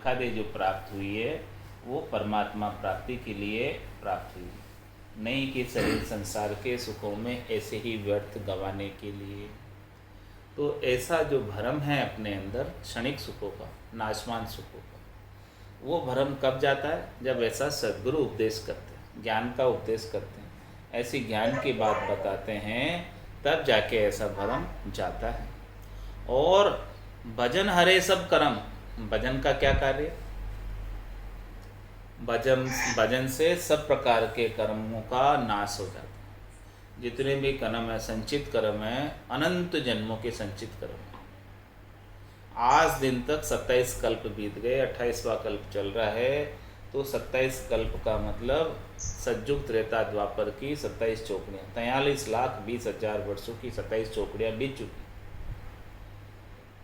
मोक्षादि जो प्राप्त हुई है वो परमात्मा प्राप्ति के लिए प्राप्त हुई, नहीं कि शरीर संसार के सुखों में ऐसे ही व्यर्थ गंवाने के लिए। तो ऐसा जो भ्रम है अपने अंदर क्षणिक सुखों का, नाशवान सुखों का, वो भ्रम कब जाता है? जब ऐसा सद्गुरु उपदेश करते हैं, ज्ञान का उपदेश करते हैं, ऐसी ज्ञान की बात बताते हैं, तब जाके ऐसा भ्रम जाता है। और भजन हरे सब कर्म, भजन का क्या कार्य? भजन से सब प्रकार के कर्मों का नाश हो जाता है। जितने भी कर्म है, संचित कर्म है, अनंत जन्मों के संचित कर्म है। आज दिन तक 27 कल्प बीत गए, 28वां कल्प चल रहा है, तो 27 कल्प का मतलब सतयुग त्रेता द्वापर की 27 चौकड़ियाँ, 43,20,000 वर्षों की 27 चौकड़ियाँ बीत चुकी।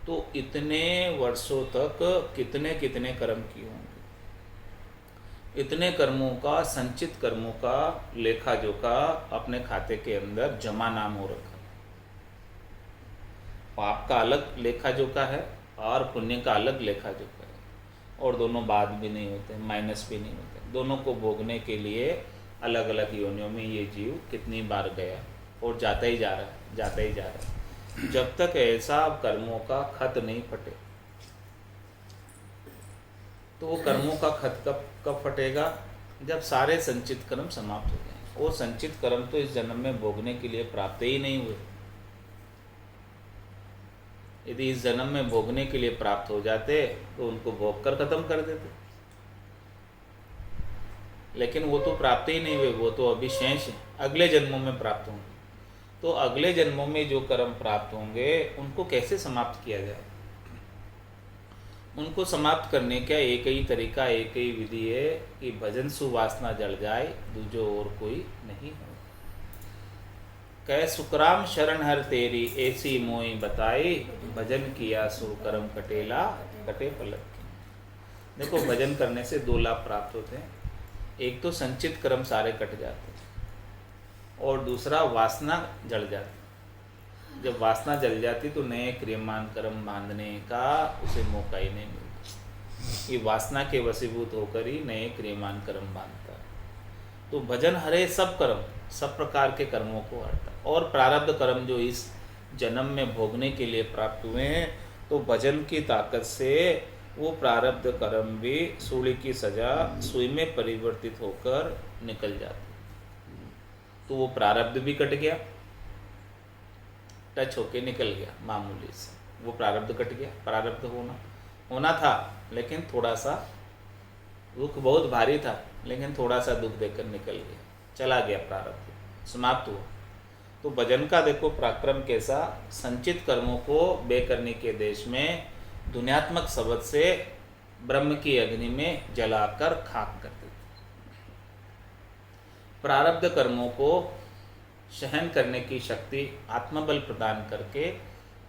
तो इतने वर्षों तक कितने कितने कर्म किए होंगे। इतने कर्मों का, संचित कर्मों का लेखा जोखा अपने खाते के अंदर जमा नाम हो रखा है। पाप का अलग लेखा जोखा है और पुण्य का अलग लेखा जोखा है, और दोनों बाद भी नहीं होते, माइनस भी नहीं होते। दोनों को भोगने के लिए अलग अलग योनियों में ये जीव कितनी बार गया और जाता ही जा रहा है, जाता ही जा रहा है, जब तक ऐसा कर्मों का खत नहीं फटे। तो वो कर्मों का खत कब फटेगा? जब सारे संचित कर्म समाप्त हो जाएं। वो संचित कर्म तो इस जन्म में भोगने के लिए प्राप्त ही नहीं हुए। यदि इस जन्म में भोगने के लिए प्राप्त हो जाते तो उनको भोग कर खत्म कर देते, लेकिन वो तो प्राप्त ही नहीं हुए, वो तो अभी शेष है, अगले जन्मों में प्राप्त होंगे। तो अगले जन्मों में जो कर्म प्राप्त होंगे उनको कैसे समाप्त किया जाए? उनको समाप्त करने का एक ही तरीका, एक ही विधि है कि भजन सुवासना जल जाए, दूजो और कोई नहीं हो। कह सुकराम शरण हर तेरी, ऐसी मोई बताई, भजन किया सो कर्म कटेला, कटे पलक की। देखो, भजन करने से 2 लाभ प्राप्त होते हैं। एक तो संचित कर्म सारे कट जाते हैं, और दूसरा वासना जल जाती। जब वासना जल जाती तो नए क्रियमान कर्म बांधने का उसे मौका ही नहीं मिलता। ये वासना के वशीभूत होकर ही नए क्रियमान कर्म बांधता है। तो भजन हरे सब कर्म, सब प्रकार के कर्मों को हरता। और प्रारब्ध कर्म जो इस जन्म में भोगने के लिए प्राप्त हुए हैं, तो भजन की ताकत से वो प्रारब्ध कर्म भी सूली की सजा सुई में परिवर्तित होकर निकल जाती। तो वो प्रारब्ध भी कट गया, टच होके निकल गया मामूली से, वो प्रारब्ध कट गया। प्रारब्ध होना था, लेकिन थोड़ा सा दुख, बहुत भारी था, लेकिन थोड़ा सा दुख देकर निकल गया, चला गया, प्रारब्ध समाप्त हुआ। तो भजन का देखो पराक्रम कैसा, संचित कर्मों को बेकरनी के देश में दुनियात्मक शब्द से ब्रह्म की अग्नि में जलाकर खाक कर देते। प्रारब्ध कर्मों को सहन करने की शक्ति आत्मबल प्रदान करके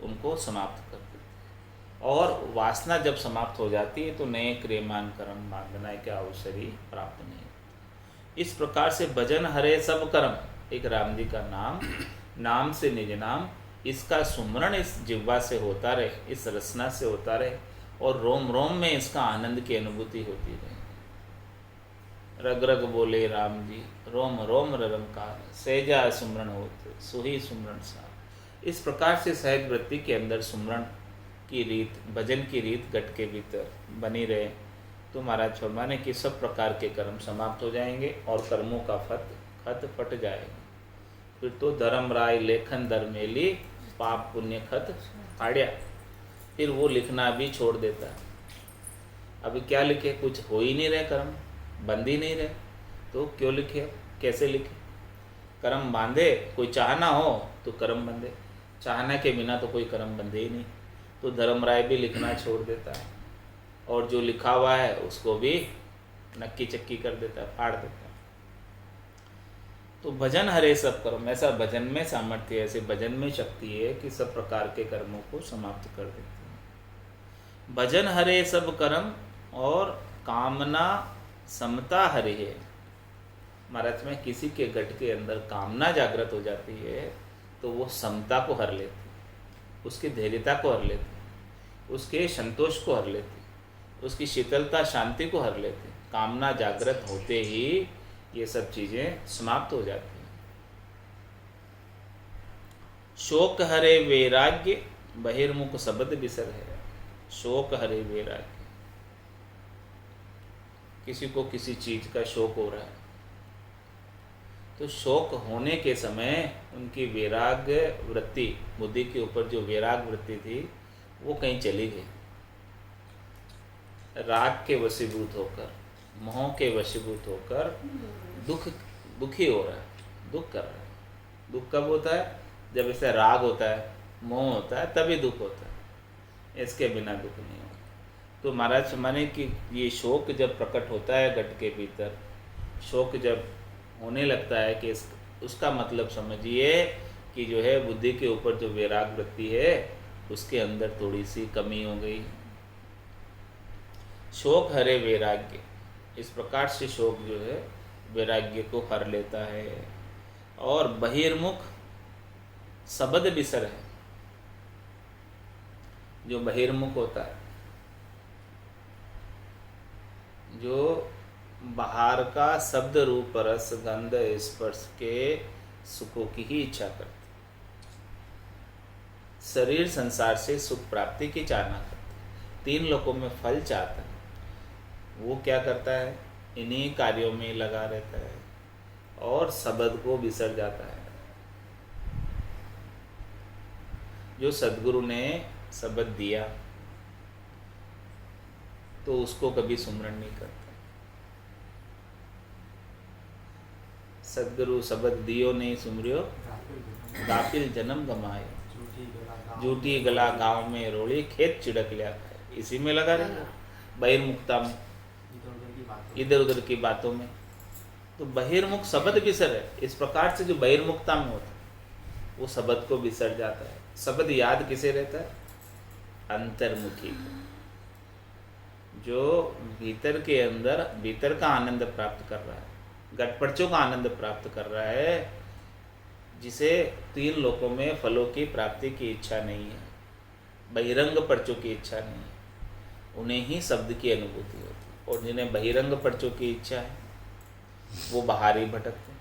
उनको समाप्त कर देते। और वासना जब समाप्त हो जाती है तो नए क्रियमान कर्म बांधना के अवसर ही प्राप्त नहीं होते। इस प्रकार से भजन हरे सब कर्म, एक राम जी का नाम से निज नाम, इसका सुमरण इस जिह्वा से होता रहे, इस रसना से होता रहे, और रोम रोम में इसका आनंद की अनुभूति होती रहे। रग रग बोले राम जी, रोम रोम रंकार, सहजा सुमरण होते सुही सुमरण सार। इस प्रकार से सहज वृत्ति के अंदर सुमरण की रीत, भजन की रीत गट के भीतर बनी रहे, तो महाराज फरमाने कि सब प्रकार के कर्म समाप्त हो जाएंगे और कर्मों का खत फट जाएगा। फिर तो धर्म राय लेखन दरमेली, पाप पुण्य खत फाड़िया। फिर वो लिखना भी छोड़ देता है। अभी क्या लिखे, कुछ हो ही नहीं रहे, कर्म बंद ही नहीं रहे, तो क्यों लिखे, कैसे लिखे? कर्म बांधे, कोई चाहना हो तो कर्म बंधे, चाहना के बिना तो कोई कर्म बंधे ही नहीं। तो धर्मराय भी लिखना छोड़ देता है, और जो लिखा हुआ है उसको भी नक्की चक्की कर देता है, फाड़ देता है। तो भजन हरे सब कर्म, ऐसा भजन में सामर्थ्य है, ऐसे भजन में शक्ति है कि सब प्रकार के कर्मों को समाप्त कर देती है। भजन हरे सब कर्म, और कामना समता हरि है। महाराज में किसी के गट के अंदर कामना जागृत हो जाती है तो वो समता को हर लेती, उसकी धैर्यता को हर लेती, उसके संतोष को हर लेती, उसकी शीतलता शांति को हर लेते हैं। कामना जागृत होते ही ये सब चीज़ें समाप्त हो जाती हैं। शोक हरे वैराग्य बहिर्मुख शब्द बिसर है। शोक हरे वैराग्य, किसी को किसी चीज़ का शौक हो रहा है तो शौक होने के समय उनकी वैराग्य वृत्ति, बुद्धि के ऊपर जो वैराग वृत्ति थी वो कहीं चली गई। राग के वशीभूत होकर, मोह के वशीभूत होकर दुखी हो रहा है, दुख कर रहा है। दुख कब होता है? जब इसे राग होता है, मोह होता है, तभी दुख होता है, इसके बिना दुख नहीं होता। तो महाराज माने कि ये शोक जब प्रकट होता है घट के भीतर, शोक जब होने लगता है कि उसका मतलब समझिए कि जो है बुद्धि के ऊपर जो वैराग वृत्ति है उसके अंदर थोड़ी सी कमी हो गई। शोक हरे वैराग्य, इस प्रकार से शोक जो है वैराग्य को हर लेता है। और बहिर्मुख शब्द बिसर है। जो बहिर्मुख होता है, जो बाहर का शब्द रूप रस गंध स्पर्श के सुखों की ही इच्छा करता, शरीर संसार से सुख प्राप्ति की चाहना करता, तीन लोकों में फल चाहता है, वो क्या करता है? इन्हीं कार्यों में लगा रहता है और शब्द को बिसर जाता है। जो सद्गुरु ने शब्द दिया तो उसको कभी सुमरण नहीं करता। सद्गुरु शब्द दियो नहीं सुमरियो, गाफिल जन्म गमाए, झूठी गला गांव में रोड़ी, खेत चिड़क लिया है। इसी में लगा रहेगा, बहिर्मुखता में, इधर उधर की बातों में। तो बहिर्मुख शब्द बिसर है। इस प्रकार से जो बहिर्मुखता में होता है वो शब्द को बिसर जाता है। शब्द याद किसे रहता है? अंतर्मुखी को, जो भीतर के अंदर भीतर का आनंद प्राप्त कर रहा है, घटपड़चों का आनंद प्राप्त कर रहा है, जिसे तीन लोकों में फलों की प्राप्ति की इच्छा नहीं है, बहिरंग पर्चों की इच्छा नहीं है, उन्हें ही शब्द की अनुभूति होती है। और जिन्हें बहिरंग पर्चों की इच्छा है वो बाहर ही भटकते,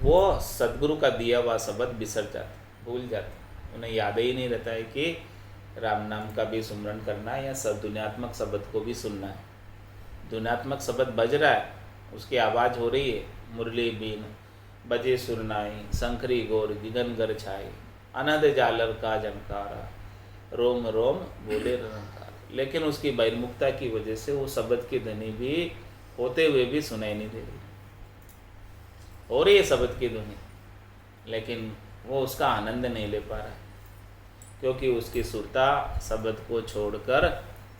वो सद्गुरु का दिया हुआ शब्द बिसर जाते, भूल जाते। उन्हें याद ही नहीं रहता है कि राम नाम का भी सुमरण करना है या सब दुनियात्मक शब्द को भी सुनना है। दुनियात्मक शब्द बज रहा है, उसकी आवाज़ हो रही है, मुरली बीन बजे सुरनाई, शंखरी गोर गिगन गर छाई, अनद जालर का जनकारा, रोम रोम बोले रंकार। लेकिन उसकी बहिर्मुखता की वजह से वो शब्द की ध्वनि भी होते हुए भी सुनाई नहीं दे रही। हो रही है शब्द की ध्वनि, लेकिन वो उसका आनंद नहीं ले पा रहा है, क्योंकि उसकी सुरता शब्द को छोड़कर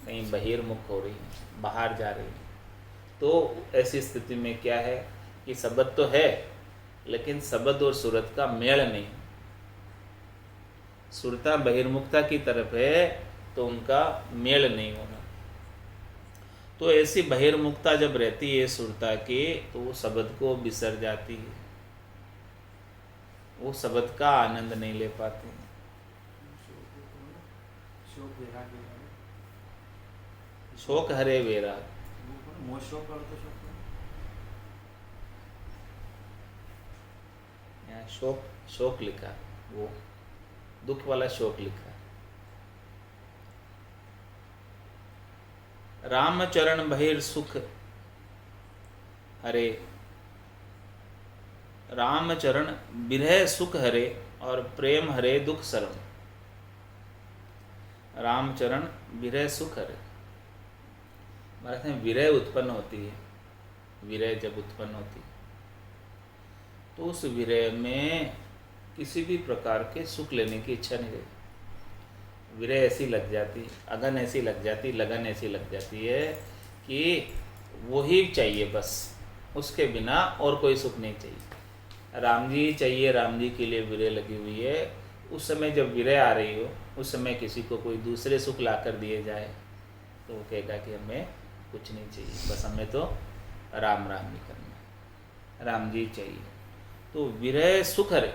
कहीं बहिर्मुख हो रही है, बाहर जा रही है। तो ऐसी स्थिति में क्या है कि शब्द तो है लेकिन शब्द और सूरत का मेल नहीं। सुरता बहिर्मुखता की तरफ है तो उनका मेल नहीं होना। तो ऐसी बहिर्मुखता जब रहती है सुरता की, तो वो शब्द को बिसर जाती है, वो शब्द का आनंद नहीं ले पाते। शोक हरे वैराग, यहाँ शोक शोक लिखा, वो दुख वाला शोक लिखा। रामचरण बहिर सुख हरे, रामचरण बिरह सुख हरे और प्रेम हरे दुख शरण। रामचरण विरह सुख हरे, कहते हैं विरह उत्पन्न होती है। विरह जब उत्पन्न होती है तो उस विरह में किसी भी प्रकार के सुख लेने की इच्छा नहीं रहती। विरह ऐसी लग जाती, अगन ऐसी लग जाती, लगन ऐसी लग जाती है कि वही चाहिए बस, उसके बिना और कोई सुख नहीं चाहिए। राम जी चाहिए, राम जी के लिए विरह लगी हुई है। उस समय जब विरह आ रही हो, उस समय किसी को कोई दूसरे सुख ला कर दिए जाए तो वो कहेगा कि हमें कुछ नहीं चाहिए, बस हमें तो राम राम ही करना है, राम जी चाहिए। तो विरह सुख हरे,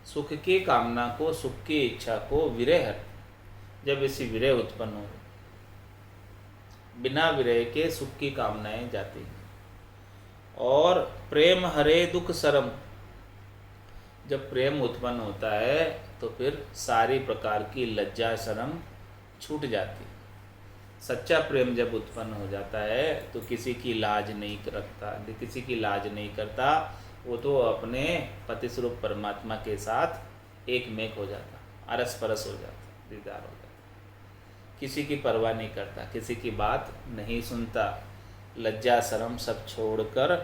सुख की कामना को, सुख की इच्छा को विरह हर। जब ऐसी विरह उत्पन्न हो बिना विरह के सुख की कामनाएं जाती हैं। और प्रेम हरे दुख शरम, जब प्रेम उत्पन्न होता है तो फिर सारी प्रकार की लज्जा शर्म छूट जाती है। सच्चा प्रेम जब उत्पन्न हो जाता है तो किसी की लाज नहीं रखता, किसी की लाज नहीं करता, वो तो अपने पति स्वरूप परमात्मा के साथ एक मेक हो जाता, अरस परस हो जाता, दीदार हो जाता, किसी की परवाह नहीं करता, किसी की बात नहीं सुनता, लज्जा शर्म सब छोड़कर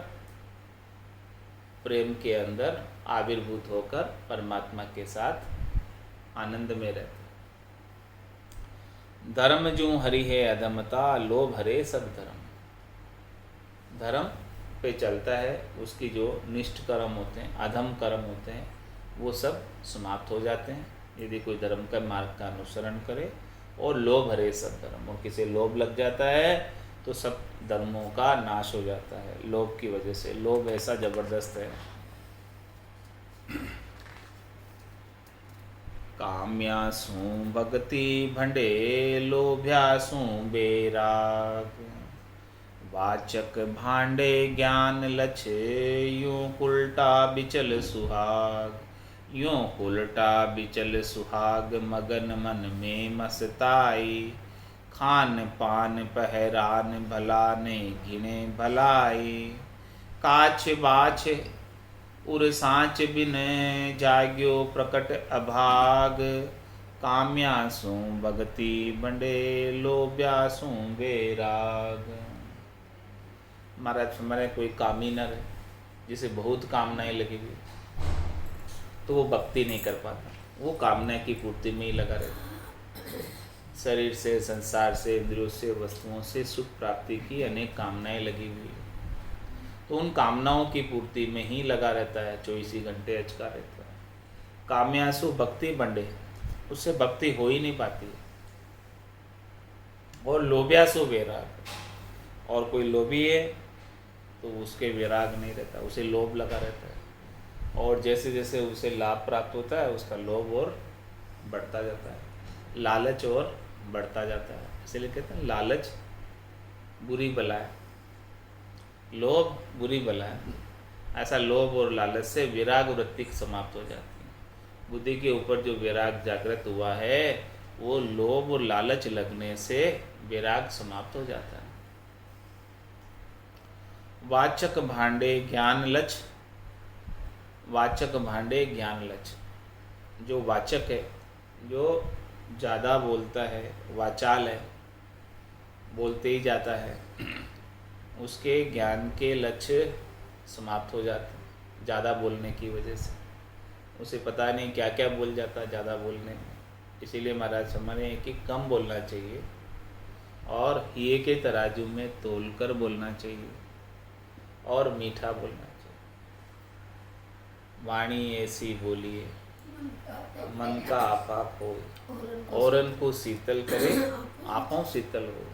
प्रेम के अंदर आविर्भूत होकर परमात्मा के साथ आनंद में रहते। धर्म जो हरि है अधमता, लोभ हरे सब धर्म। धर्म पे चलता है, उसकी जो निष्ठ कर्म होते हैं, अधम कर्म होते हैं, वो सब समाप्त हो जाते हैं यदि कोई धर्म का मार्ग का अनुसरण करे। और लोभ हरे सब धर्म, और किसी लोभ लग जाता है तो सब धर्मों का नाश हो जाता है लोभ की वजह से। लोभ ऐसा जबरदस्त है। काम्यासु भक्ति भंडे, लोभ्यासु बेराग, वाचक भांडे ज्ञान लछे, यूं उल्टा बिचल सुहाग। यूं उल्टा बिचल सुहाग, मगन मन में मस्ताई, खान पान पहरान भला ने गिने भलाई। काछ बाछ उर सांच बिन, जाग्यो प्रकट अभाग। काम्यासु भगति बंडे, लोभ्यासु बेराग। महाराज हमारे कोई कामी नर है जिसे बहुत कामनाएं लगी हुई, तो वो भक्ति नहीं कर पाता, वो कामना की पूर्ति में ही लगा रहता। शरीर से, संसार से, इंद्रियों से, वस्तुओं से सुख प्राप्ति की अनेक कामनाएं लगी हुई है, तो उन कामनाओं की पूर्ति में ही लगा रहता है, 24 घंटे अचका रहता है। काम्यासु भक्ति बंडे, उससे भक्ति हो ही नहीं पाती है। और लोभ्यासु वैराग, और कोई लोभी है तो उसके वैराग नहीं रहता, उसे लोभ लगा रहता है। और जैसे जैसे उसे लाभ प्राप्त होता है उसका लोभ और बढ़ता जाता है, लालच और बढ़ता जाता है। इसलिए कहते हैं लालच बुरी बला है, लोभ बुरी बला है। ऐसा लोभ और लालच से विराग वृत्ति समाप्त हो जाती है। बुद्धि के ऊपर जो विराग जागृत हुआ है वो लोभ और लालच लगने से विराग समाप्त हो जाता है। वाचक भांडे ज्ञान लच, वाचक भांडे ज्ञान लच। जो वाचक है, जो ज़्यादा बोलता है, वाचाल है, बोलते ही जाता है, उसके ज्ञान के लक्ष्य समाप्त हो जाते हैं ज़्यादा बोलने की वजह से। उसे पता नहीं क्या क्या बोल जाता है ज़्यादा बोलने में। इसीलिए महाराज हमारे कि कम बोलना चाहिए और हिये के तराजू में तोल कर बोलना चाहिए और मीठा बोलना चाहिए। वाणी ऐसी बोलिए मन का आपा हो, औरन को शीतल करे आपों शीतल हो।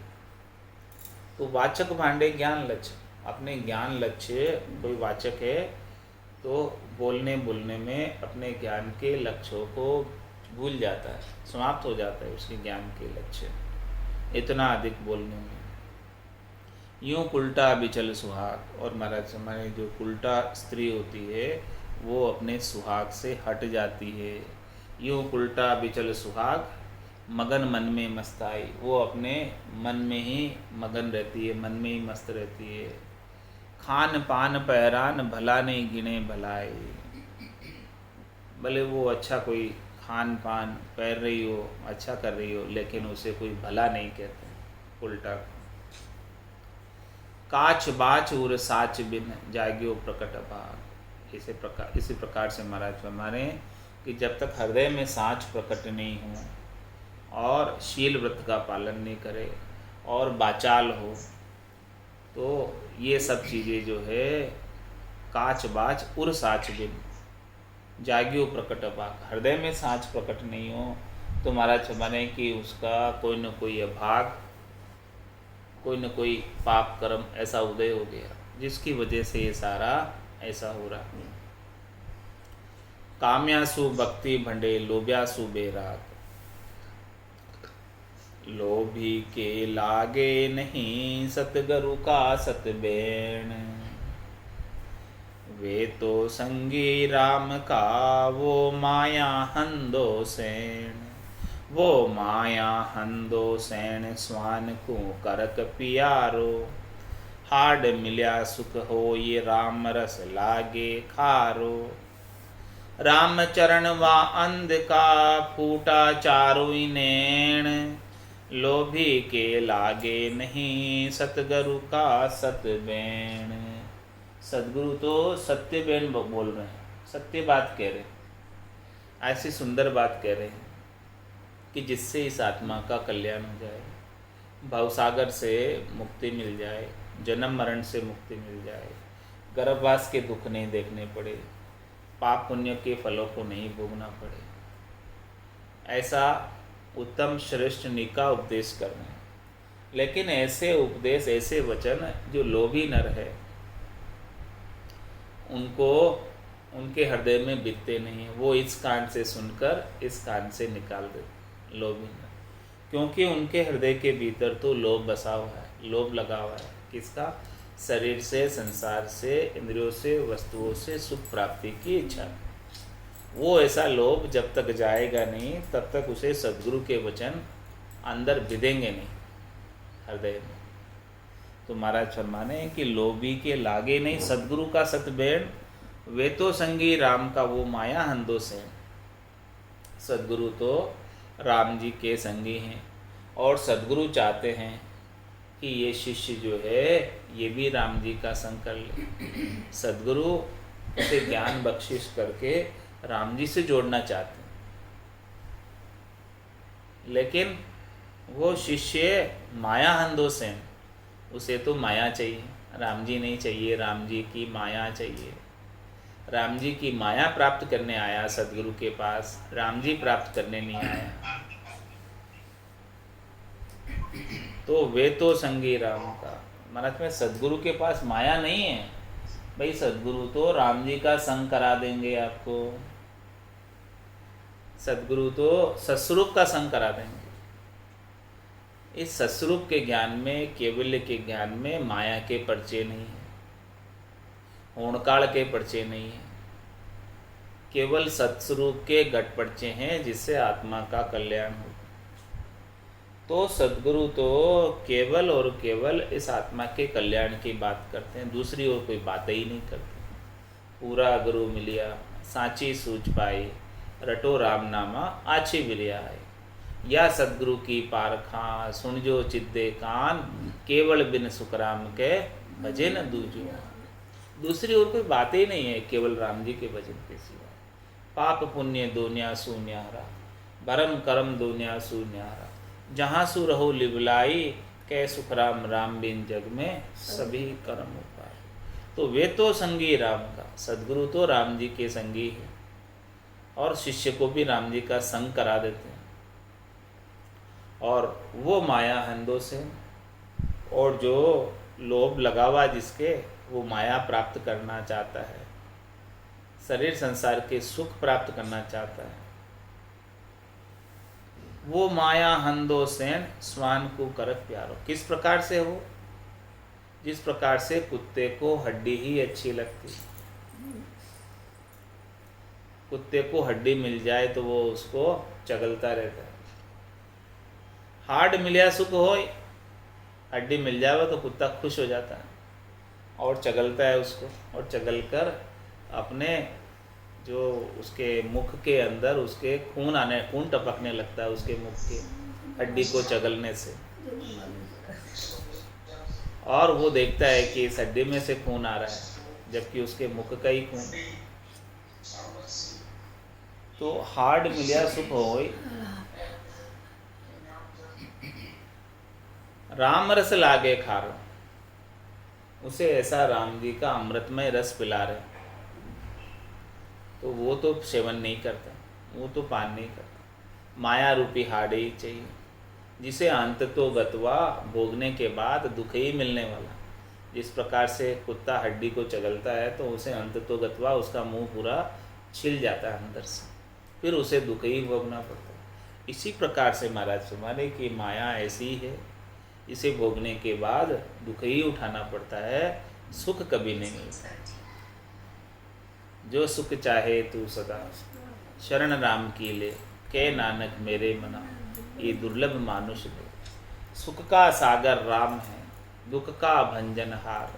तो वाचक भांडे ज्ञान लक्ष्य, अपने ज्ञान लक्ष्य कोई वाचक है तो बोलने बोलने में अपने ज्ञान के लक्ष्यों को भूल जाता है, समाप्त हो जाता है उसके ज्ञान के लक्ष्य इतना अधिक बोलने में। यूं उल्टा बिचल सुहाग, और महाराज हमारे जो उल्टा स्त्री होती है वो अपने सुहाग से हट जाती है। यूं उल्टा बिचल सुहाग, मगन मन में मस्ताई, वो अपने मन में ही मगन रहती है, मन में ही मस्त रहती है। खान पान पहरान भला नहीं गिने भलाई, भले वो अच्छा कोई खान पान पहन रही हो, अच्छा कर रही हो, लेकिन उसे कोई भला नहीं कहते, उल्टा। काच बाच उर साच बिन, जाग्यो प्रकट अभाग। इसी प्रकार से महाराज हमारे कि जब तक हृदय में साच प्रकट नहीं हो और शील व्रत का पालन नहीं करे और बाचाल हो, तो ये सब चीज़ें जो है काच बाच उर साच बिन, जाग्यो प्रकट अभाग। हृदय में साच प्रकट नहीं हो तो महाराज हमारे कि उसका कोई न कोई अभाग, कोई न कोई पाप कर्म ऐसा उदय हो गया जिसकी वजह से ये सारा ऐसा हो रहा है। काम्यासु भक्ति भंडे, लोभ्यासु बेराग। लोभी के लागे नहीं सतगुरु का सतबेण। वे तो संगी राम का वो माया हंदो सैण। वो माया हंदो सैण स्वान को करक पियारो। हाड मिल्या सुख हो ये राम रस लागे खारो। राम चरण वा अंध का फूटा चारों नैण। लोभी के लागे नहीं सतगुरु का सतबेण। सदगुरु तो सत्य बेन बोल रहे हैं, सत्य बात कह रहे हैं, ऐसी सुंदर बात कह रहे हैं कि जिससे इस आत्मा का कल्याण हो जाए, भवसागर से मुक्ति मिल जाए, जन्म मरण से मुक्ति मिल जाए, गर्भवास के दुख नहीं देखने पड़े, पाप पुण्य के फलों को नहीं भोगना पड़े। ऐसा उत्तम श्रेष्ठ निका उपदेश करना है। लेकिन ऐसे उपदेश, ऐसे वचन जो लोभी नर है उनको उनके हृदय में बीतते नहीं है। वो इस कान से सुनकर इस कान से निकाल देते लोभी नर, क्योंकि उनके हृदय के भीतर तो लोभ बसा हुआ है, लोभ लगा हुआ है। किसका? शरीर से, संसार से, इंद्रियों से, वस्तुओं से सुख प्राप्ति की इच्छा। वो ऐसा लोभ जब तक जाएगा नहीं तब तक उसे सद्गुरु के वचन अंदर बिधेंगे नहीं हृदय में। तो महाराज फरमाने हैं कि लोभी के लागे नहीं सद्गुरु का सतबेण। वे तो संगी राम का वो माया हंदो से। सद्गुरु तो राम जी के संगी हैं और सद्गुरु चाहते हैं कि ये शिष्य जो है ये भी राम जी का संग कर ले। सद्गुरु उसे ज्ञान बख्शिश करके राम जी से जोड़ना चाहते हैं, लेकिन वो शिष्य माया हंदो से, उसे तो माया चाहिए, राम जी नहीं चाहिए, राम जी की माया चाहिए। राम जी की माया प्राप्त करने आया सद्गुरु के पास, राम जी प्राप्त करने नहीं आया। तो वे तो संगी राम का, महाराज में सद्गुरु के पास माया नहीं है भाई। सद्गुरु तो राम जी का संग करा देंगे आपको, सद्गुरु तो सस्वरूप का संग करा देंगे। इस सस्वरूप के ज्ञान में, केवल्य के ज्ञान में माया के पर्चे नहीं है, होणकाल के पर्चे नहीं है, केवल सत्स्वरूप के घट पर्चे हैं जिससे आत्मा का कल्याण हो। तो सद्गुरु तो केवल और केवल इस आत्मा के कल्याण की बात करते हैं, दूसरी और कोई बात ही नहीं करते। पूरा गुरु मिलिया सांची सूझ पाई, रटो राम नामा आछी विरिया है। या सद्गुरु की पारखा सुन जो चिद्दे कान, केवल बिन सुखराम के भजन दूजो। दूसरी और कोई बात ही नहीं है केवल राम जी के भजन के सिवा। पाप पुण्य दुनिया सुन्यारा, भरम करम दुनिया सुन्यारा। जहाँ सु रहो लिबलाई, कै सुखराम राम बिन जग में सभी कर्म उपाय। तो वे तो संगी राम का, सद्गुरु तो राम जी के संगी है और शिष्य को भी राम जी का संग करा देते हैं। और वो माया हंदो से, और जो लोभ लगा हुआ जिसके, वो माया प्राप्त करना चाहता है, शरीर संसार के सुख प्राप्त करना चाहता है, वो माया हंदो सेन स्वान को करत प्यारो। किस प्रकार से हो? जिस प्रकार से कुत्ते को हड्डी ही अच्छी लगती। कुत्ते को हड्डी मिल जाए तो वो उसको चगलता रहता है। हाड मिलिया सुख हो, हड्डी मिल जाए तो कुत्ता खुश हो जाता है और चगलता है उसको, और चगल कर अपने जो उसके मुख के अंदर उसके खून टपकने लगता है उसके मुख के, हड्डी को चगलने से। और वो देखता है कि इस हड्डी में से खून आ रहा है जबकि उसके मुख का ही खून। तो हाड मिलिया सुख होय, राम रस लागे खारो। उसे ऐसा राम जी का अमृतमय रस पिला रहे तो वो तो सेवन नहीं करता, वो तो पान नहीं करता। माया रूपी हाड ही चाहिए जिसे अंत तो गतवा, भोगने के बाद दुख ही मिलने वाला। जिस प्रकार से कुत्ता हड्डी को चगलता है तो उसे अंत तो गतवा, उसका मुंह पूरा छिल जाता है अंदर से, फिर उसे दुख ही भोगना पड़ता है। इसी प्रकार से महाराज फरमाने कि माया ऐसी है, इसे भोगने के बाद दुख ही उठाना पड़ता है, सुख कभी नहीं मिलता। जो सुख चाहे तू सदा शरण राम की ले, के नानक मेरे मना, ये दुर्लभ मानुष ले। सुख का सागर राम है, दुख का भंजनहार,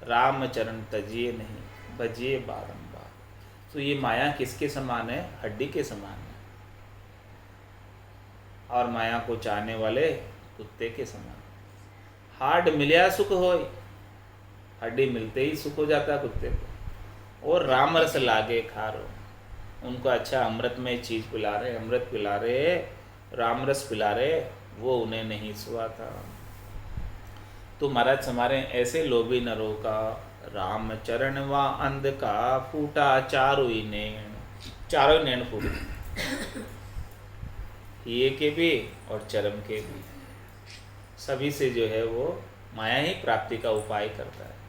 राम चरण तजिए नहीं, भजिए बारंबार। तो ये माया किसके समान है? हड्डी के समान है, और माया को चाहने वाले कुत्ते के समान। हाड मिलिया सुख होय, हड्डी मिलते ही सुख हो जाता है कुत्ते को। और राम रस लागे खारो, उनको अच्छा अमृतमय चीज़ पिला रहे, अमृत पिला रहे, राम रस पिला रहे, वो उन्हें नहीं सुहा था। तो महाराज हमारे ऐसे लोभी नरों का राम चरण व अंध का फूटा चारों ही नैन, चारों ही नैन फूटे, ये के भी और चरम के भी, सभी से जो है वो माया ही प्राप्ति का उपाय करता है।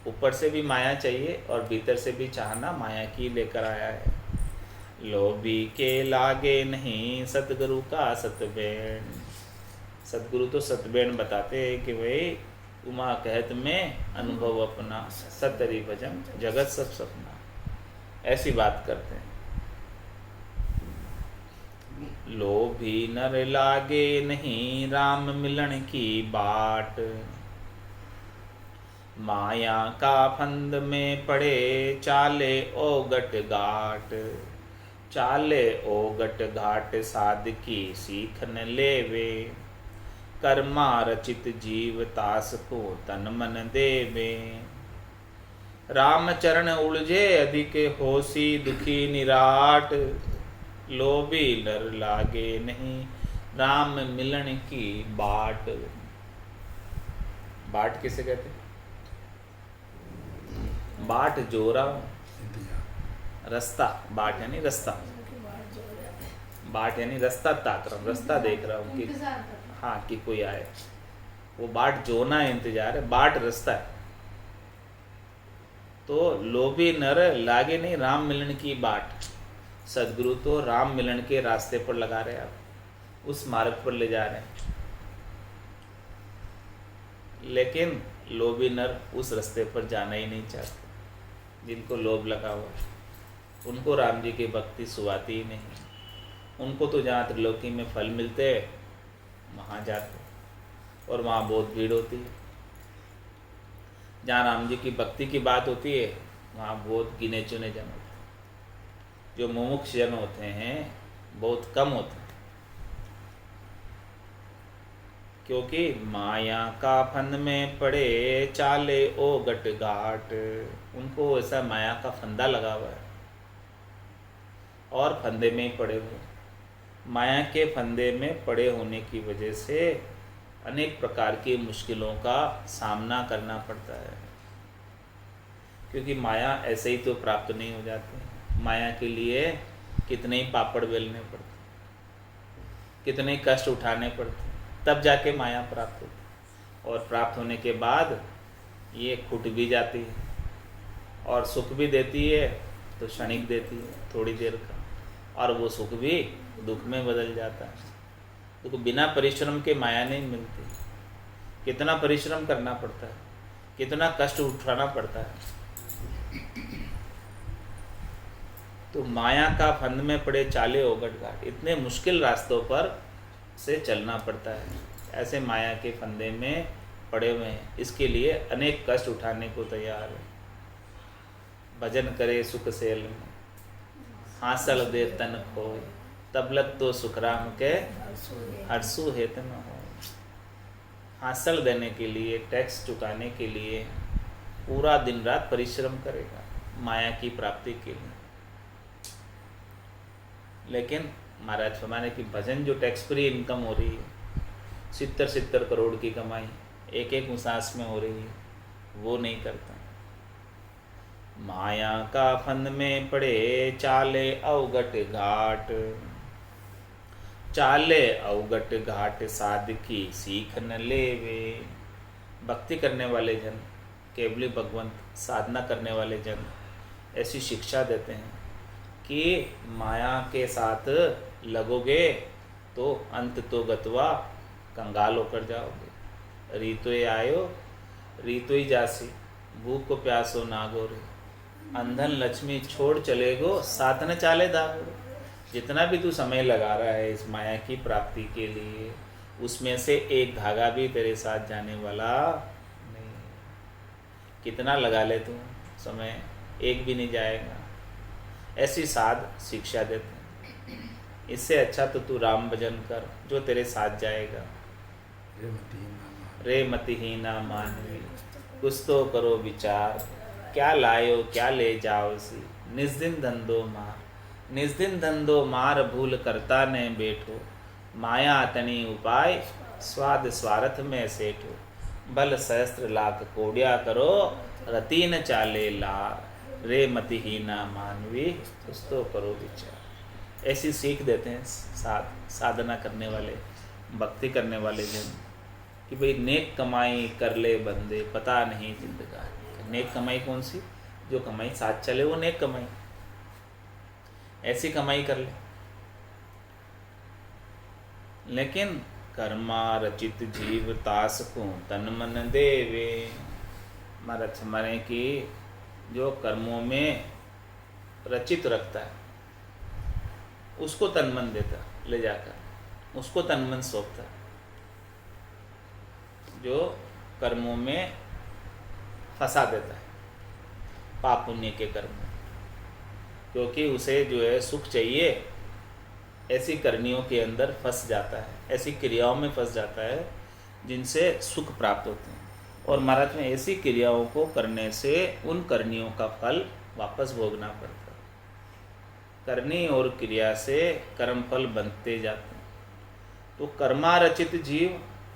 ऊपर से भी माया चाहिए और भीतर से भी चाहना माया की लेकर आया है। लोभी के लागे नहीं सतगुरु का सतबैन, सतगुरु तो सतबैन बताते हैं कि भाई उमा कहत में अनुभव अपना, सतरी भजन जगत सब सपना, ऐसी बात करते हैं। लोभी नर लागे नहीं राम मिलन की बाट, माया का फंद में पड़े चाले ओगट घाट, चाले ओगट घाट साध की सीख न लेवे, कर्मा रचित जीव तास को तन मन देवे, राम चरण उलझे अधिक होसी दुखी निराट, लोभी नर लागे नहीं राम मिलन की बाट। बाट किसे कहते हैं? बाट जोरा, रास्ता, बाट यानी रास्ता, बाट यानी रास्ता ताक रहा हूँ, रास्ता देख रहा हूँ कि हाँ कि कोई आए, वो बाट जोना है, इंतजार है, बाट रास्ता है। तो लोभी नर लागे नहीं राम मिलन की बाट, सदगुरु तो राम मिलन के रास्ते पर लगा रहे हैं, आप उस मार्ग पर ले जा रहे हैं। लेकिन लोभी नर उस रास्ते पर जाना ही नहीं चाहते। जिनको लोभ लगा हुआ उनको राम जी की भक्ति सुहाती ही नहीं। उनको तो जहाँ त्रिलोकी में फल मिलते वहाँ जाते, और वहाँ बहुत भीड़ होती है। जहाँ राम जी की भक्ति की बात होती है वहाँ बहुत गिने चुने जन होते हैं। जो मुमुक्ष जन होते हैं बहुत कम होते हैं, क्योंकि माया का फंद में पड़े चाले ओ गट घाट, उनको ऐसा माया का फंदा लगा हुआ है और फंदे में ही पड़े हुए। माया के फंदे में पड़े होने की वजह से अनेक प्रकार की मुश्किलों का सामना करना पड़ता है, क्योंकि माया ऐसे ही तो प्राप्त नहीं हो जाती। माया के लिए कितने ही पापड़ बेलने पड़ते, कितने कष्ट उठाने पड़ते, तब जाके माया प्राप्त होती। और प्राप्त होने के बाद ये खुट भी जाती है और सुख भी देती है, तो क्षणिक देती है थोड़ी देर का, और वो सुख भी दुख में बदल जाता है। तो बिना परिश्रम के माया नहीं मिलती। कितना परिश्रम करना पड़ता है, कितना कष्ट उठाना पड़ता है। तो माया का फंद में पड़े चाले ओगट घाट, इतने मुश्किल रास्तों पर से चलना पड़ता है। ऐसे माया के फंदे में पड़े हुए हैं, इसके लिए अनेक कष्ट उठाने को तैयार है। भजन करे सुख सेल में, हासल दे तन खोए, तब लग तो सुखराम के हरसू हेत न हो। हासिल देने के लिए, टैक्स चुकाने के लिए पूरा दिन रात परिश्रम करेगा माया की प्राप्ति के लिए। लेकिन महाराज फरमाने की भजन जो टैक्स फ्री इनकम हो रही है, 70 करोड़ की कमाई एक एक सांस में हो रही है, वो नहीं करता। माया का फंद में पड़े चाले अवगट घाट, चाले अवगट घाट साधकी सीख न लेवे। भक्ति करने वाले जन, केवली भगवंत साधना करने वाले जन ऐसी शिक्षा देते हैं कि माया के साथ लगोगे तो अंत तो गतवा कंगाल होकर जाओगे। रीतोय आयो रीतोय जासी, भूख को प्यासो नागो रे। अंधन लक्ष्मी छोड़ चलेगो, साथ न चाले दागो। जितना भी तू समय लगा रहा है इस माया की प्राप्ति के लिए, उसमें से एक धागा भी तेरे साथ जाने वाला नहीं। कितना लगा ले तू समय, एक भी नहीं जाएगा। ऐसी साध शिक्षा देते हैं। इससे अच्छा तो तू राम भजन कर जो तेरे साथ जाएगा। रे मतिहीना मानवी, कुछ तो करो विचार, क्या लायो क्या ले जाओ सी। निस्दिन धंधो मार, निस्दिन धंधो मार, भूल करता ने बैठो। माया तनी उपाय, स्वाद स्वार्थ में सेठो। बल सहस्त्र लाख कोड्या करो, रति न चाले लार। रे मतिहीना मानवी, कुछ तो करो विचार। ऐसी सीख देते हैं साधना करने वाले, भक्ति करने वाले जन, कि भाई नेक कमाई कर ले बंदे, पता नहीं जिंदगानी। नेक कमाई कौन सी? जो कमाई साथ चले वो नेक कमाई। ऐसी कमाई कर ले। लेकिन कर्मा रचित जीव तास को तन मन देवे। महाराज हमारे की जो कर्मों में रचित रखता है उसको तन मन देता ले जाकर, उसको तन मन सौंपता। जो कर्मों में फंसा देता है, पाप पुण्य के कर्म, क्योंकि उसे जो है सुख चाहिए, ऐसी करनियों के अंदर फंस जाता है, ऐसी क्रियाओं में फंस जाता है जिनसे सुख प्राप्त होते हैं। और महाराज में ऐसी क्रियाओं को करने से उन करनियों का फल वापस भोगना पड़ता है। करनी और क्रिया से कर्म फल बनते जाते हैं। तो कर्मा रचित जीव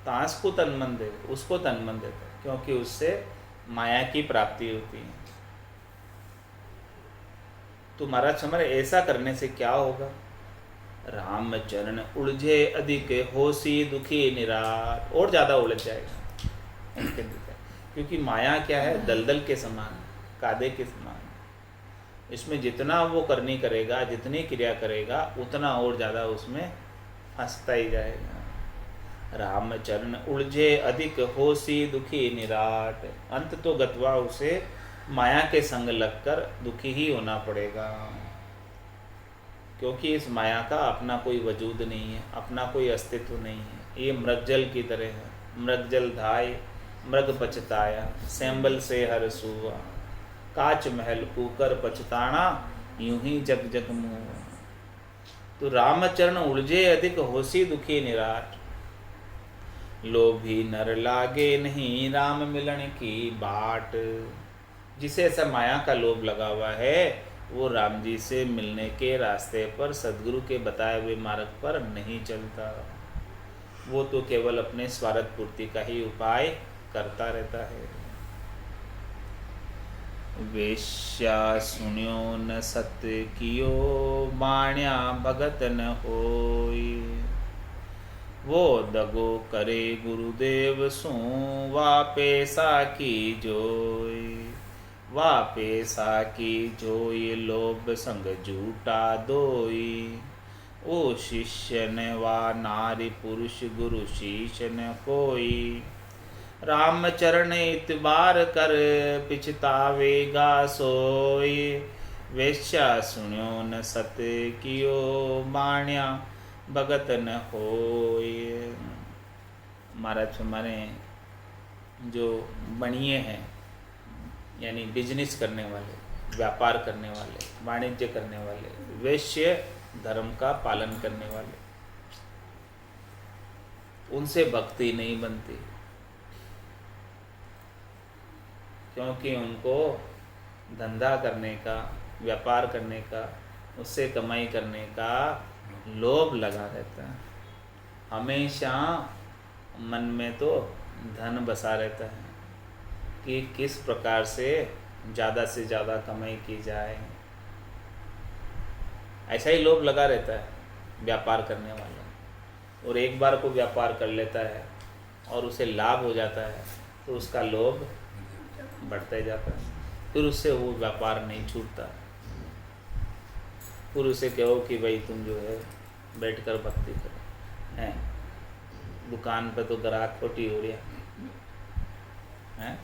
तांस को तन मन दे, उसको तन मन देता है, क्योंकि उससे माया की प्राप्ति होती है। तो महाराज हमारे ऐसा करने से क्या होगा? राम चरण उलझे अधिक, होसी दुखी निरार। और ज़्यादा उलझ जाएगा उनके अंदर, क्योंकि माया क्या है? दलदल के समान, कादे के समान। इसमें जितना वो करनी करेगा, जितनी क्रिया करेगा, उतना और ज़्यादा उसमें फंसता ही जाएगा। राम चरण उलझे अधिक, होसी दुखी निराट। अंत तो गतवा उसे माया के संग लगकर दुखी ही होना पड़ेगा, क्योंकि इस माया का अपना कोई वजूद नहीं है, अपना कोई अस्तित्व नहीं है। ये मृगजल की तरह है। मृगजल धाय मृग पछताया, सैंबल से हर सुआ। काच महल कूकर पछताना, यूं ही जग जग मुआ। तो रामचरण उलझे अधिक, होसी दुखी निराट। लोभी नर लागे नहीं, राम मिलन की बाट। जिसे ऐसा माया का लोभ लगा हुआ है, वो राम जी से मिलने के रास्ते पर, सद्गुरु के बताए हुए मार्ग पर नहीं चलता। वो तो केवल अपने स्वार्थ पूर्ति का ही उपाय करता रहता है। वेश्या सुन्यो न सत्य कियो, बाण्या भगत न होई। वो दगो करे गुरुदेव सु, वापे साकी जोई। वापे साकी जोई, लोभ संग झूठा दोई। ओ शिष्य न वा नारी पुरुष, गुरु शीश न कोई। राम चरण इतबार कर, पिछतावेगा सोई। वेश्या सुन्यो न सत कियो, बाण्या भगत न होय। महाराज हमारे जो बणिए हैं, यानी बिजनेस करने वाले, व्यापार करने वाले, वाणिज्य करने वाले, वैश्य धर्म का पालन करने वाले, उनसे भक्ति नहीं बनती, क्योंकि उनको धंधा करने का, व्यापार करने का, उससे कमाई करने का लोभ लगा रहता है। हमेशा मन में तो धन बसा रहता है कि किस प्रकार से ज़्यादा कमाई की जाए। ऐसा ही लोभ लगा रहता है व्यापार करने वाला। और एक बार को व्यापार कर लेता है और उसे लाभ हो जाता है तो उसका लोभ बढ़ता ही जाता है। फिर उससे वो व्यापार नहीं छूटता। फिर उसे कहो कि भाई तुम जो है बैठकर भक्ति करो, हैं। दुकान पे तो ग्राहक खोटी हो रही है,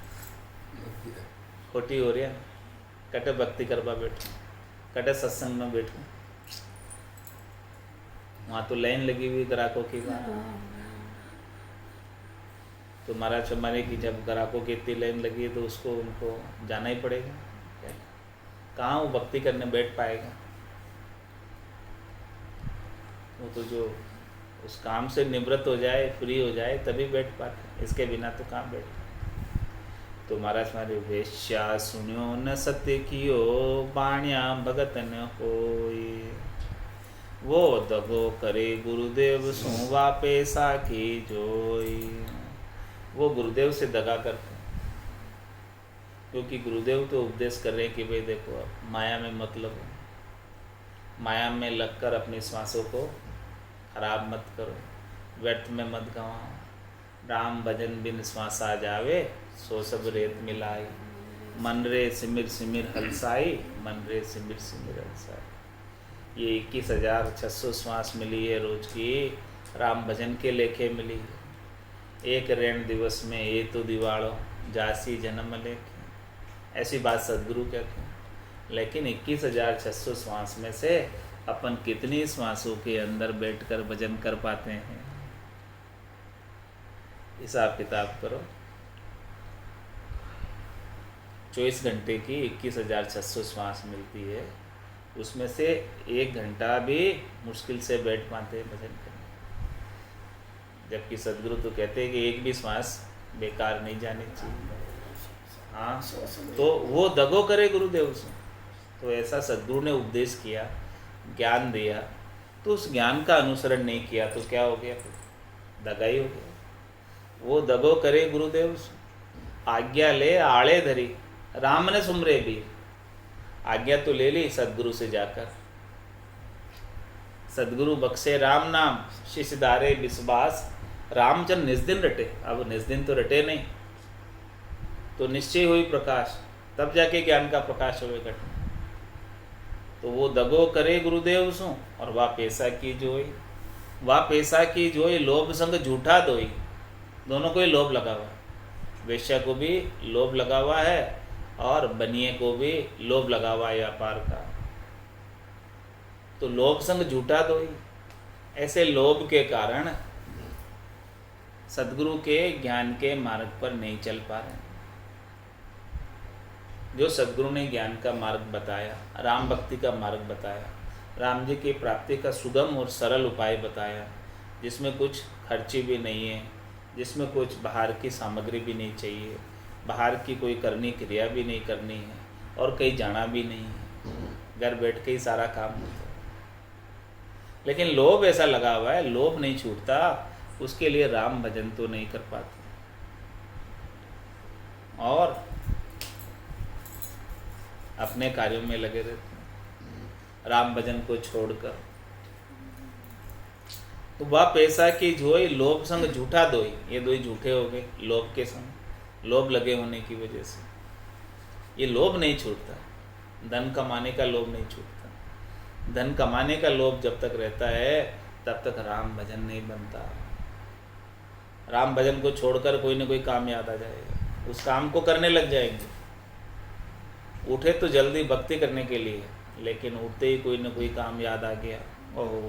खोटी हो रही है। कटे भक्ति करवा बैठो, कटे सत्संग में बैठो, वहाँ तो लाइन लगी हुई ग्राहकों की बात। तो महाराज हमारे की जब ग्राहकों की इतनी लाइन लगी है तो उसको उनको जाना ही पड़ेगा, कहाँ वो भक्ति करने बैठ पाएगा। वो तो जो उस काम से निवृत्त हो जाए, फ्री हो जाए, तभी बैठ पाते, इसके बिना तो कहाँ बैठ। तो महाराज हमारे वेश्या सुनियो न सत्य कियो, बाणिया भगत न होई, वो दगो करे गुरुदेव सो वापे साखी जोई। वो गुरुदेव से दगा करते हैं, क्योंकि गुरुदेव तो उपदेश कर रहे हैं कि भाई देखो अब माया में मत लगो, माया में लगकर अपनी श्वासों को खराब मत करो, व्यर्थ में मत गवाओ। राम भजन बिन श्वासा जावे, सो सब रेत मिलाई, मन रे सिमिर सिमिर हलसाई, मन रे सिमिर सिमिर हलसाई। ये 21,600 श्वास मिली है रोज की, राम भजन के लेखे मिली है। एक ऋण दिवस में ये तो दिवाड़ो, जासी जन्म लेखे, ऐसी बात सदगुरु कहते हैं। लेकिन 21,600 श्वास में से अपन कितनी श्वासों के अंदर बैठकर भजन कर पाते हैं, हिसाब किताब करो। 24 घंटे की 21,600 श्वास मिलती है, उसमें से 1 घंटा भी मुश्किल से बैठ पाते हैं भजन करने। जबकि सदगुरु तो कहते हैं कि एक भी श्वास बेकार नहीं जानी चाहिए। हाँ, तो वो दगो करे गुरुदेव से। तो ऐसा सदगुरु ने उपदेश किया, ज्ञान दिया, तो उस ज्ञान का अनुसरण नहीं किया तो क्या हो गया, दगा ही हो गया। वो दगो करे गुरुदेव से, आज्ञा ले आड़े धरी, राम ने सुमरे भी। आज्ञा तो ले ली सदगुरु से जाकर, सदगुरु बख्शे राम नाम, शिष्य दारे विश्वास, रामचंद्र निस्दिन रटे। अब निस्दिन तो रटे नहीं, तो निश्चय हुई प्रकाश, तब जाके ज्ञान का प्रकाश हुए घट। तो वो दगो करे गुरुदेव सो, और वाह पैसा की जोई, वाह पैसा की जोई, लोभ संग झूठा दोई। दोनों को ही लोभ लगा हुआ है, वेश्या को भी लोभ लगा हुआ है और बनिए को भी लोभ लगा हुआ है व्यापार का। तो लोभ संग झूठा दोई, ऐसे लोभ के कारण सदगुरु के ज्ञान के मार्ग पर नहीं चल पा रहे। जो सदगुरु ने ज्ञान का मार्ग बताया, राम भक्ति का मार्ग बताया, राम जी की प्राप्ति का सुगम और सरल उपाय बताया, जिसमें कुछ खर्ची भी नहीं है, जिसमें कुछ बाहर की सामग्री भी नहीं चाहिए, बाहर की कोई करनी क्रिया भी नहीं करनी है, और कहीं जाना भी नहीं है, घर बैठ के ही सारा काम होता है। लेकिन लोभ ऐसा लगा हुआ है, लोभ नहीं छूटता, उसके लिए राम भजन तो नहीं कर पाते। और अपने कार्यों में लगे रहते हैं, राम भजन को छोड़कर। तो वह पैसा की जोई, लोभ संग झूठा दोई, ये दो ही झूठे हो गए लोभ के संग, लोभ लगे होने की वजह से। ये लोभ नहीं छूटता, धन कमाने का लोभ नहीं छूटता। धन कमाने का लोभ जब तक रहता है तब तक राम भजन नहीं बनता। राम भजन को छोड़कर कोई ना कोई काम याद आ जाएगा, उस काम को करने लग जाएंगे। उठे तो जल्दी भक्ति करने के लिए, लेकिन उठते ही कोई ना कोई काम याद आ गया, ओहो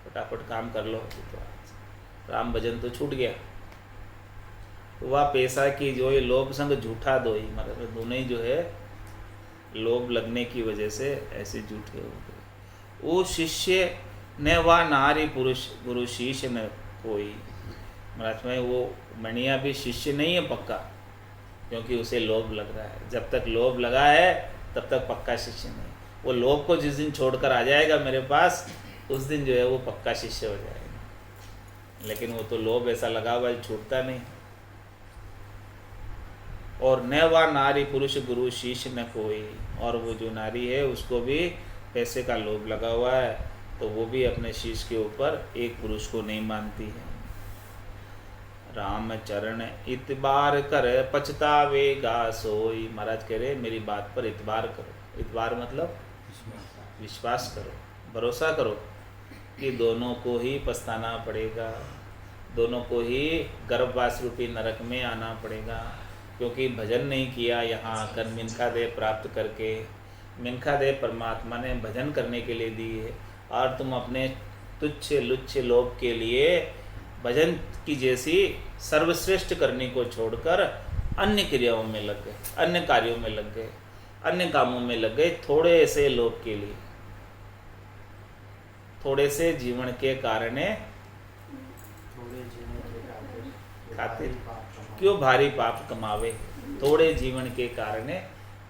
फटाफट काम कर लो, तो राम भजन तो छूट गया। तो वह पैसा की जो ये लोभ संग झूठा दोई, मतलब दोनों ही जो है लोभ लगने की वजह से ऐसे झूठे हो गए। वो शिष्य ने वह नारी पुरुष गुरु शिष्य न कोई, महाराज में वो मणिया भी शिष्य नहीं है पक्का, क्योंकि उसे लोभ लग रहा है। जब तक लोभ लगा है तब तक पक्का शिष्य नहीं। वो लोभ को जिस दिन छोड़कर आ जाएगा मेरे पास, उस दिन जो है वो पक्का शिष्य हो जाएगा। लेकिन वो तो लोभ ऐसा लगा हुआ है, छूटता नहीं। और न वह नारी पुरुष गुरु शिष्य न कोई, और वो जो नारी है उसको भी पैसे का लोभ लगा हुआ है, तो वो भी अपने शिष्य के ऊपर एक पुरुष को नहीं मानती है। राम चरण इतबार कर पछतावेगा सोई, महाराज कह रहे मेरी बात पर इतबार करो। इतबार मतलब विश्वास करो, भरोसा करो कि दोनों को ही पछताना पड़ेगा, दोनों को ही गर्भवास रूपी नरक में आना पड़ेगा, क्योंकि भजन नहीं किया यहाँ आकर मिनखा देह प्राप्त करके। मिनखा देह परमात्मा ने भजन करने के लिए दी है, और तुम अपने तुच्छ लुच्छ लोभ के लिए भजन की जैसी सर्वश्रेष्ठ करने को छोड़कर अन्य क्रियाओं में लग गए, अन्य कार्यों में लग गए, अन्य कामों में लग गए, थोड़े से लोभ के लिए, थोड़े से जीवन के कारण खातिर क्यों भारी पाप कमावे, थोड़े जीवन के कारण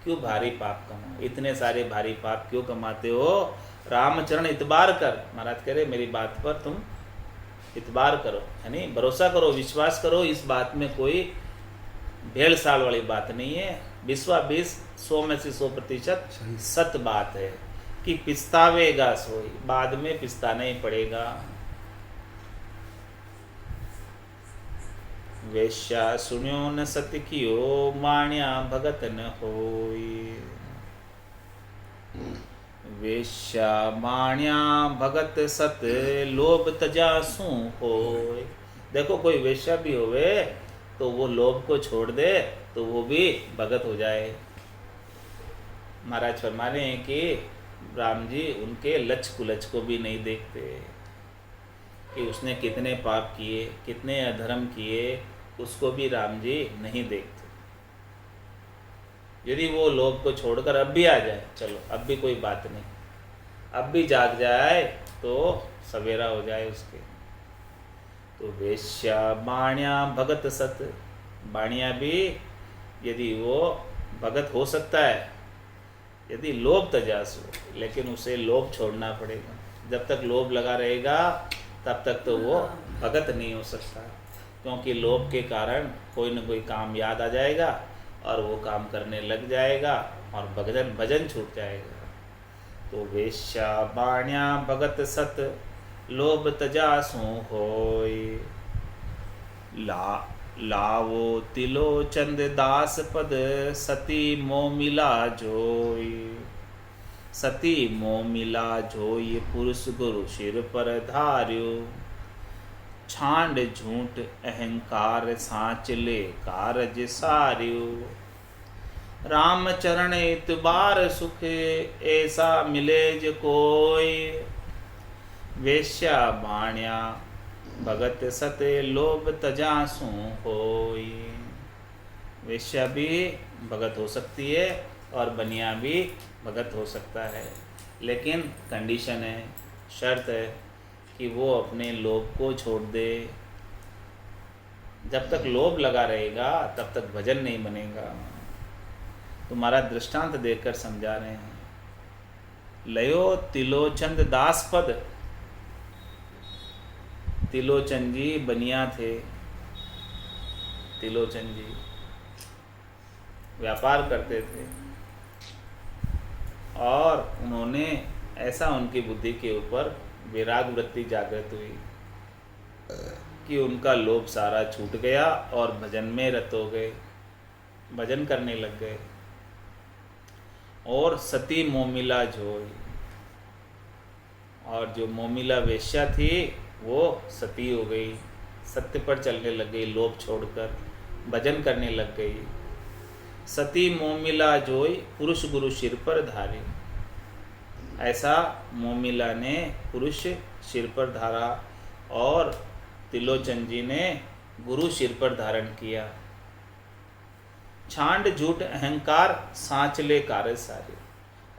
क्यों भारी पाप कमाओ, इतने सारे भारी पाप क्यों कमाते हो। रामचरण इतबार कर, महाराज कह रहे मेरी बात पर तुम इतबार करो, यानी भरोसा करो, विश्वास करो, इस बात में कोई भेड़ साल वाली बात नहीं है। 20 100 में से 100% सत्य बात है कि पिछतावेगा सोई, बाद में पिछताना ही पड़ेगा। वेश्या सुन्यो न सत्य कियो, माण्या भगत न होई। वेश्या माण्या भगत सत, लोभ तजासु होय। देखो कोई वेश्या भी होवे तो वो लोभ को छोड़ दे तो वो भी भगत हो जाए। महाराज फरमा रहे हैं कि राम जी उनके लच कुलच को भी नहीं देखते कि उसने कितने पाप किए, कितने अधर्म किए, उसको भी राम जी नहीं देखते। यदि वो लोभ को छोड़कर अब भी आ जाए, चलो अब भी कोई बात नहीं, अब भी जाग जाए तो सवेरा हो जाए उसके। तो वेश्या बाणिया भगत सत, बाणिया भी यदि वो भगत हो सकता है यदि लोभ तजास हो, लेकिन उसे लोभ छोड़ना पड़ेगा। जब तक लोभ लगा रहेगा तब तक तो वो भगत नहीं हो सकता, क्योंकि लोभ के कारण कोई न कोई काम याद आ जाएगा और वो काम करने लग जाएगा और भजन छूट जाएगा। तो वेश्या बाण्या भगत सत, लोभ तजासु होय। लावो तिलो चंद दास पद, सती मोह मिला जोय। सती मोह मिला जोय, पुरुष गुरु सिर पर धार्यो। छांड झूठ अहंकार, साँच ले कारज सार्यो। राम चरण इतबार सुख, ऐसा मिले ज कोय। वेश्या बाण्या भगत सत, लोभ तजासु होय। वेश्या भी भगत हो सकती है और बनिया भी भगत हो सकता है, लेकिन कंडीशन है, शर्त है कि वो अपने लोभ को छोड़ दे। जब तक लोभ लगा रहेगा तब तक भजन नहीं बनेगा। तुम्हारा दृष्टांत देकर समझा रहे हैं। लयो तिलोचंद दास पद, तिलोचन जी बनिया थे। तिलोचन जी व्यापार करते थे और उन्होंने ऐसा उनकी बुद्धि के ऊपर विराग वृत्ति जागृत हुई कि उनका लोभ सारा छूट गया और भजन में रत हो गए, भजन करने लग गए। और सती मोमिला जोई, और जो मोमिला वेश्या थी वो सती हो गई, सत्य पर चलने लग गई, लोभ छोड़कर भजन करने लग गई। सती मोमिला जोई, पुरुष गुरु सिर पर धारे। ऐसा मोमिला ने पुरुष सिर पर धारा और तिलोचन जी ने गुरु सिर पर धारण किया। छांड झूठ अहंकार, साँच ले कार्य सारे।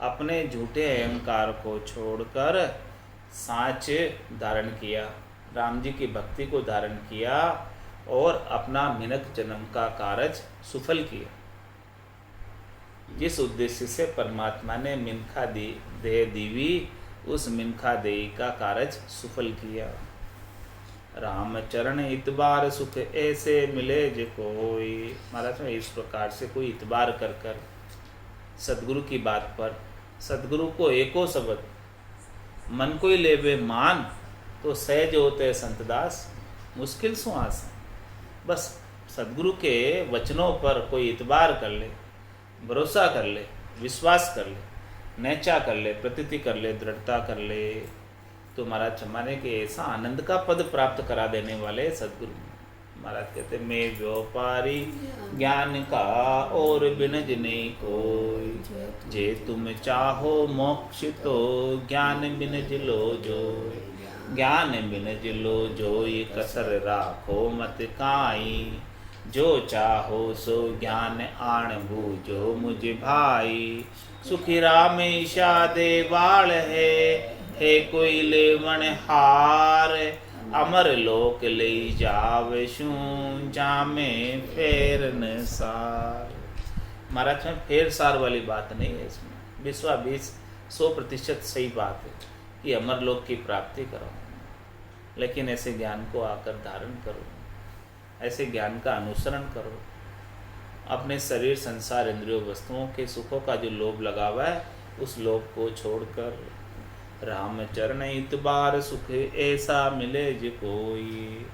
अपने झूठे अहंकार को छोड़कर साँच धारण किया, राम जी की भक्ति को धारण किया और अपना मिनक जन्म का कार्य सफल किया। जिस उद्देश्य से परमात्मा ने मिनखा देह दीवी, उस मिनखा देही का कार्य सफल किया। राम चरण इतबार सुख, ऐसे मिले जे कोई। महाराज में इस प्रकार से कोई इतबार कर कर सदगुरु की बात पर, सदगुरु को एको शब्द मन को ही लेवे मान, तो सहज होते संतदास, मुश्किल सु आसान। बस सदगुरु के वचनों पर कोई इतबार कर ले, भरोसा कर ले, विश्वास कर ले, नैचा कर ले, प्रतीति कर ले, दृढ़ता कर ले, तो महाराज हमारे के ऐसा आनंद का पद प्राप्त करा देने वाले सदगुरु महाराज कहते मैं व्यापारी ज्ञान का और बिनज नहीं कोई, जे तुम चाहो मोक्ष तो ज्ञान बिनज लो जो, ज्ञान बिनज लो जोई कसर राखो मत काई, जो चाहो सो ज्ञान आण बूझो मुझ भाई, सुखी राम ईशा देवाल है कोई लेवन हार, अमर लोक ले जावे शू जामे फेर न सार। महाराज में फेर सार वाली बात नहीं है इसमें, 100% सही बात है कि अमर लोक की प्राप्ति करो, लेकिन ऐसे ज्ञान को आकर धारण करो, ऐसे ज्ञान का अनुसरण करो। अपने शरीर संसार इंद्रियों वस्तुओं के सुखों का जो लोभ लगा हुआ है उस लोभ को छोड़कर राम चरण इतबार सुख ऐसा मिले जो कोई।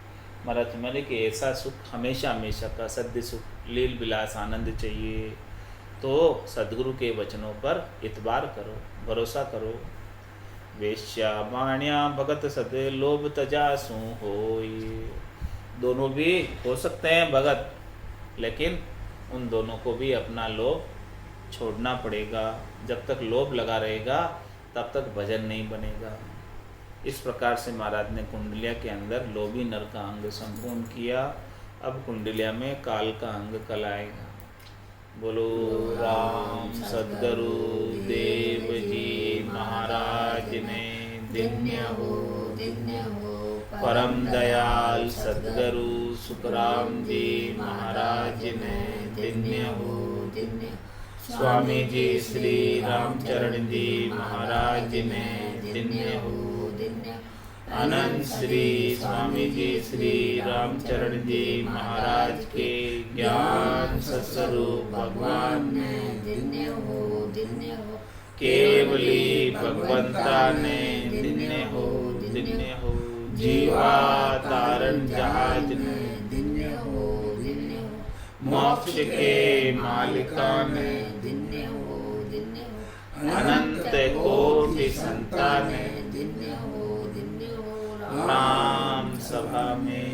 महाराज मैंने कि ऐसा सुख हमेशा हमेशा का सद्य सुख लील विलास आनंद चाहिए तो सद्गुरु के वचनों पर इतबार करो, भरोसा करो। वेश्या वाण्या भगत सद लोभ तजासु होई, दोनों भी हो सकते हैं भगत, लेकिन उन दोनों को भी अपना लोभ छोड़ना पड़ेगा। जब तक लोभ लगा रहेगा तब तक भजन नहीं बनेगा। इस प्रकार से महाराज ने कुंडलिया के अंदर लोभी नर का अंग संपूर्ण किया। अब कुंडलिया में काल का अंग कल आएगा। बोलो राम सद्गुरु देव जी महाराज ने धन्य हो परम दयाल सद्गुरु सुखराम जी महाराज ने धन्य हो। स्वामी जी श्री रामचरण जी महाराज ने धन्य हो। अनंत श्री स्वामी जी श्री रामचरण जी महाराज के ज्ञान सत्स्वरूप भगवान ने धन्य हो। केवली भगवंता ने धन्य हो। जीवा तारण जहाज ने धन्य हो। मोक्ष के मालिका ने धन्य हो। अनंत कोटि संता ने धन्य हो। राम सभा में